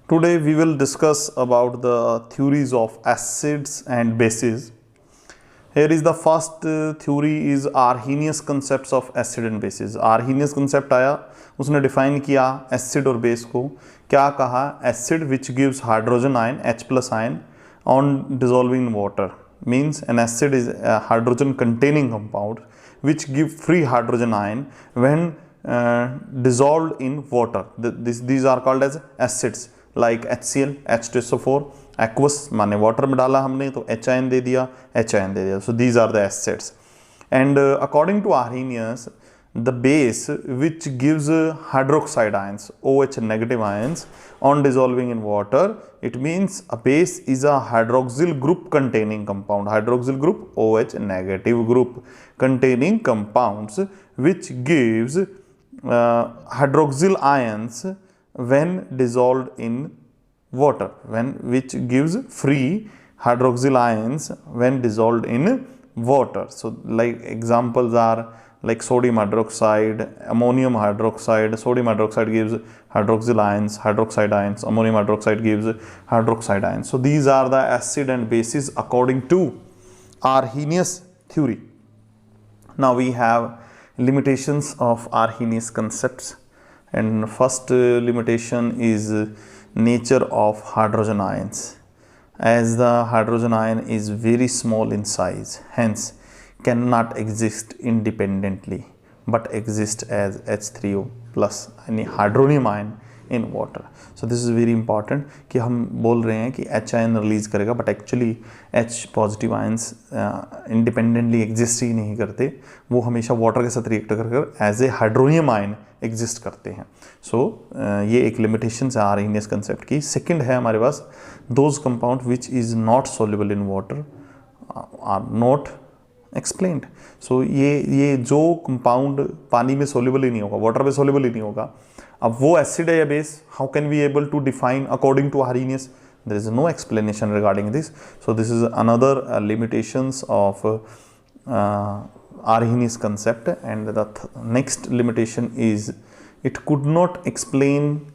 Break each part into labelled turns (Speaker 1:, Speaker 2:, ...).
Speaker 1: Today we will discuss about the theories of acids and bases. Here is the first theory is Arrhenius concepts of acid and bases. Arrhenius concept आया, उसने define किया acid और base को. क्या कहा? Acid which gives hydrogen ion H plus ion on dissolving in water, means an acid is a hydrogen containing compound which give free hydrogen ion when dissolved in water. These are called as acids like HCl, H2SO4, aqueous माने water में डाला हमने तो H ion दे दिया, H ion दे दिया. So these are the acids. And according to Arrhenius, the base which gives hydroxide ions, OH negative ions on dissolving in water, it means a base is a hydroxyl group containing compound. Hydroxyl group, OH negative group containing compounds which gives hydroxyl ions when dissolved in water, which gives free hydroxyl ions when dissolved in water. So like examples are like sodium hydroxide, ammonium hydroxide. Sodium hydroxide gives hydroxyl ions, hydroxide ions. Ammonium hydroxide gives hydroxide ions. So these are the acid and bases according to Arrhenius theory. Now we have limitations of Arrhenius concepts, and first limitation is nature of hydrogen ions. As the hydrogen ion is very small in size, hence cannot exist independently but exist as H3O plus any hydronium ion in water. So this is very important कि हम बोल रहे हैं कि H ion release करेगा, but actually H positive ions independently exist ही नहीं करते, वो हमेशा water के साथ react कर as a hydronium ion exist करते हैं. So ये एक limitations है Arrhenius concept की. Second है हमारे पास those compound which is not soluble in water are not explained. So ये जो compound पानी में soluble ही नहीं होगा, water में soluble ही नहीं होगा, अब वो acid है या base, how can we able to define according to Arrhenius? There is no explanation regarding this. So this is another limitations of Arrhenius concept. And the next limitation is it could not explain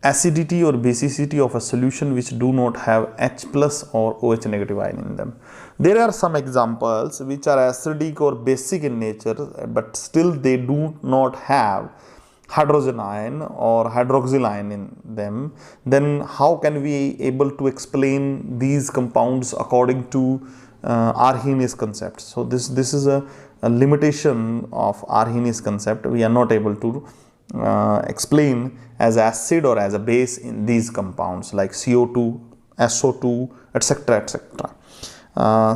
Speaker 1: acidity or basicity of a solution which do not have H plus or OH negative ion in them. There are some examples which are acidic or basic in nature, but still they do not have hydrogen ion or hydroxyl ion in them. Then how can we able to explain these compounds according to Arrhenius concept? So this is a limitation of Arrhenius concept. We are not able to explain as acid or as a base in these compounds like CO2, SO2, etc., etc.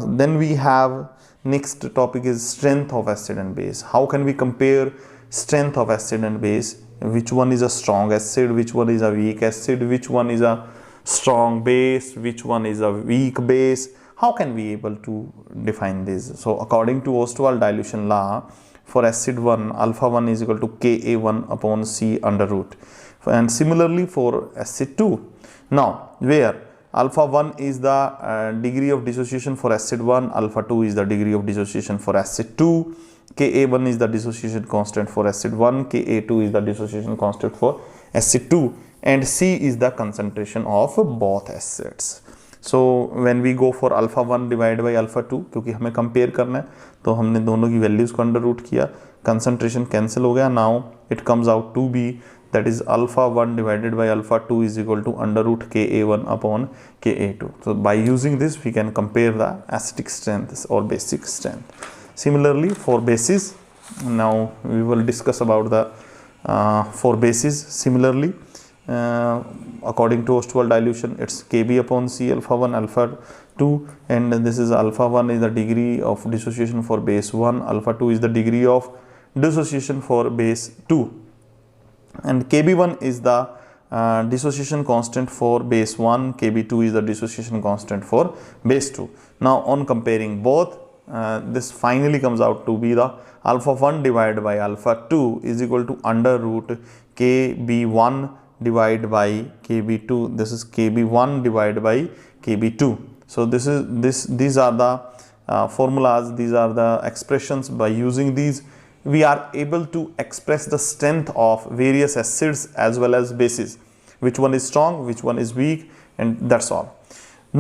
Speaker 1: Then we have next topic is strength of acid and base. How can we compare strength of acid and base? Which one is a strong acid, which one is a weak acid, which one is a strong base, which one is a weak base? How can we able to define this? So according to Ostwald dilution law, for acid 1, alpha 1 is equal to Ka1 upon C under root, and similarly for acid 2. Now where alpha 1 is the degree of dissociation for acid 1, alpha 2 is the degree of dissociation for acid 2, Ka1 is the dissociation constant for acid 1, Ka2 is the dissociation constant for acid 2, and C is the concentration of both acids. So when we go for alpha 1 divided by alpha 2, क्योंकि हमें compare करना है तो हमने दोनों की values को under root किया, concentration cancel हो गया. Now it comes out to be that is alpha 1 divided by alpha 2 is equal to under root Ka1 upon Ka2. So by using this we can compare the acidic strength or basic strength. Similarly for bases, now we will discuss about the for bases. Similarly according to Ostwald dilution, it's Kb upon C, alpha 1, alpha 2, and this is alpha 1 is the degree of dissociation for base 1, alpha 2 is the degree of dissociation for base 2, and Kb1 is the dissociation constant for base 1, Kb2 is the dissociation constant for base 2. Now on comparing both, this finally comes out to be the alpha 1 divided by alpha 2 is equal to under root Kb1 divided by Kb2. This is Kb1 divided by Kb2. So these are the formulas, these are the expressions. By using these we are able to express the strength of various acids as well as bases. which one is strong, which one is weak, and that's all.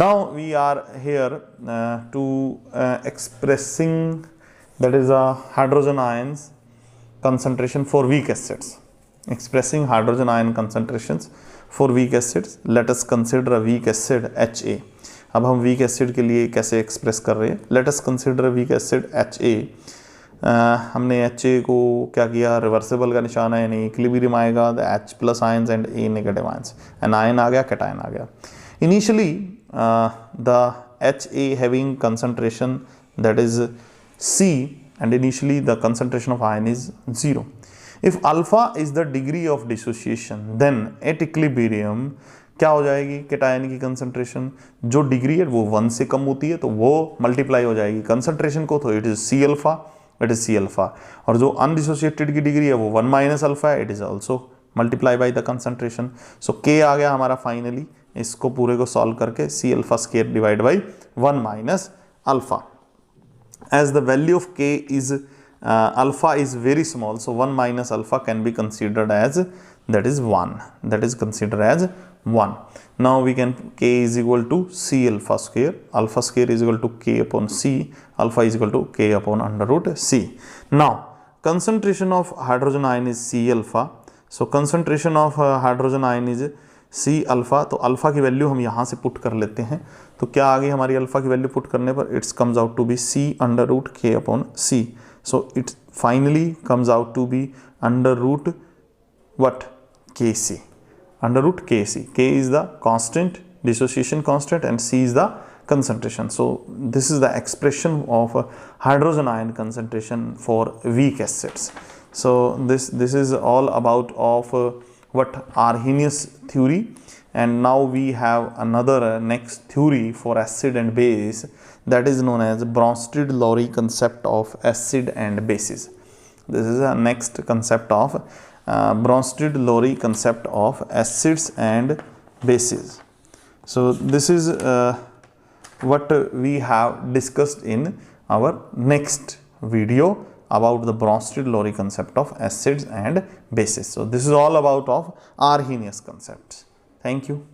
Speaker 1: Now we are here to expressing, that is a hydrogen ions concentration for weak acids. Expressing hydrogen ion concentrations for weak acids. Let us consider a weak acid Ha. अब हम weak acid के लिए कैसे express कर रहे हैं? Let us consider a weak acid Ha. हमने Ha को क्या किया, रिवर्सिबल का निशान है, यानी इक्विलिब्रियम आएगा, the H plus ions and A negative ions, an ion आ गया, कैटायन आ गया. Initially the Ha having concentration that is C, and initially the concentration of ion is 0. If alpha is the degree of dissociation, then at equilibrium क्या हो जाएगी, cation की concentration जो degree है वो 1 से कम होती है तो वो मल्टीप्लाई हो जाएगी कंसंट्रेशन को, तो it is C alpha, it is C alpha. और जो अनडिसोसिएटेड की डिग्री है वो 1 माइनस अल्फा है, it is also multiply by the concentration. So K आ गया हमारा फाइनली. इसको पूरे को सॉल्व करके C alpha square divide by 1 minus alpha. As the value of k is alpha is very small, so 1 minus alpha can be considered as, that is 1, that is considered as 1. Now we can, k is equal to c alpha square is equal to k upon c, alpha is equal to k upon under root c. Now concentration of hydrogen ion is c alpha, so concentration of hydrogen ion is C alpha. तो alpha की value हम यहाँ से put कर लेते हैं, तो क्या आ गई हमारी अल्फ़ा की वैल्यू पुट करने पर, it's comes out to be C under root K upon C. So it finally comes out to be under root what, Kc, under root Kc. K is the constant, dissociation constant, and C is the concentration. So this is the expression of hydrogen ion concentration for weak acids. So this is all about of what Arrhenius theory. And now we have another next theory for acid and base, that is known as Bronsted-Lowry concept of acid and bases. This is a next concept of Bronsted-Lowry concept of acids and bases. So this is what we have discussed in our next video about the Bronsted-Lowry concept of acids and bases. So this is all about of Arrhenius concepts. Thank you.